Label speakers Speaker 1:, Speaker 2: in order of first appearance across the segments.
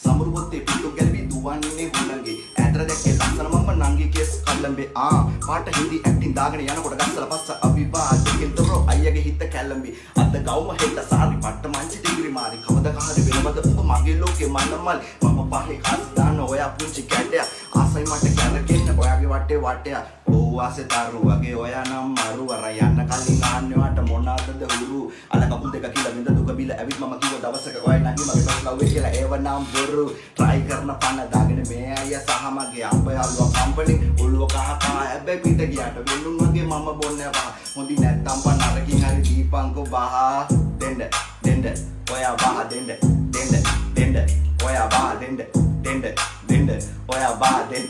Speaker 1: සමුරු පොත්තේ පිටු ගැලවි දුවන්නේ හුලංගේ ඇතර දැක්කේ ලස්සන මම නංගි කෙස් කල්ලඹේ පාට හිඳි ඇක්ටින් දාගෙන යනකොට ගස්සලා පස්ස අවිවාදකින් තොරෝ අයියගේ හිත කැළඹි අද ගවුම හෙට සාරි පට්ට මංචි ටිගිරි මාරි කවද කහරි වෙනවද ඔබ මගේ ලෝකේ මන්නමල් මම පහේ කාස් දාන ඔයා පුංචි කැටයක් ආසයි මට කැරකෙන්න ඔයාගේ වටේ වටයක් ඕ ආසේ තරු වගේ ඔයා නම් මරු වර යන්න කලින් ආන්නේ වට මොනවාද හුරු අල කපුල් දෙක කියලා විඳ දුක බිල ඇවිත් මම කිව්ව දවසක ඔයා නැගි මගේ පස්ලව් වෙ කියලා ඒව නම් බොරු try කරන පන දාගෙන මේ අයියා සහ මගේ අම්බ යාළුවා කම්පැනි ඔළුව කහ කහ හැබැයි පිට ගියාට වෙනුන් වගේ මම බොන්නේ බා හොඳි නැත්තම් පන අරකින් හරි දීපංකෝ බහ දෙන්න ඔයා බහ දෙන්න ඔයා බහ දෙන්න ඔයා බහ දෙන්න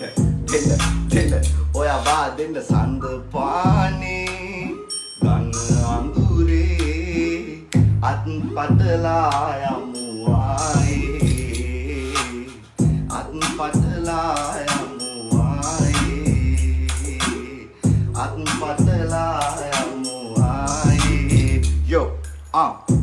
Speaker 1: ඔයා බහ දෙන්න සඳ පානේ ගන්න අඳුරේ අත් පතලා යමු ආයේ අත් පතලා යමු ආයේ අත් පතලා යමු ආයේ යෝ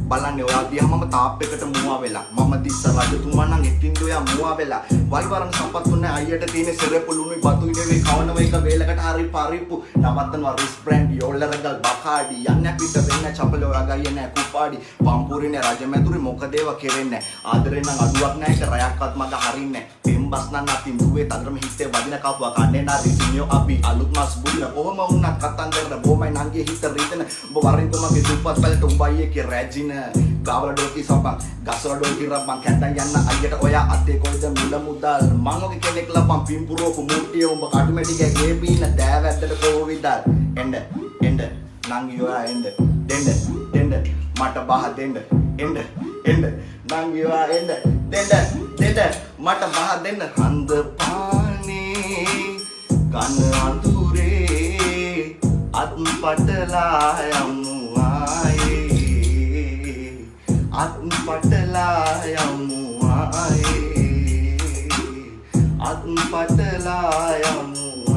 Speaker 1: බලන්නේ ඔයා දිහා මම තාප් එකට මුවා වෙලා මම දිස්ස රජතුමා නම් එකින් ඔයා මුවා වෙලා වයිවරන් සම්පත්තු නැහැ අයියට තියෙන සෙරපුලුනුයි බතු ඉඩේ කවනව එක වේලකට හරි පරිප්පු නවත්තනවා රිස් බ්‍රෑන්ඩ් යෝල්ලරගල් බකාඩි යන්න පිට වෙන්න චපල ඔයා ගියේ නැහැ කුපාඩි පම්පුරිනේ රජමැදුරේ මොකද ඒව කෙරෙන්නේ ආදරේ නම් අඩුවක් නැහැ ඒක රයක්වත් මග හරින්නේ පෙම්බස් නම් අතින් දුවේ තදරම හිතේ වදින කපුවා කන්නේ නාරි සිනියෝ අපි අලුත් මාස් බුදින කොහම වුණත් කතන්දර බොමයි නංගියේ හිත රිදෙන ඔබ වරින් කොමගේ දුප්පත් පැලට උඹයි එකේ රැජින ගාවල ඩෝකි සපන් ගසල ඩෝකි රබන් කැඳන් යන්න අයියට ඔයා අතේ කොයිද මුල මුදල් මං ඔගේ කෙනෙක් ලපන් පිම්පුරෝ කුමුට්ටිය උඹ කටුමැටිගේ ගේ බීන දෑවැද්දට කොවිදල් එන්න නංගි ඔයා එන්න දෙන්න මට බහ දෙන්න එන්න නංගි ඔයා එන්න දෙන්න මට බහ දෙන්න හඳ පානේ ගන්න අඳුරේ අත් පටලා යමු ආයේ අත් පටලා යමු ආයේ අත් පටලා යමු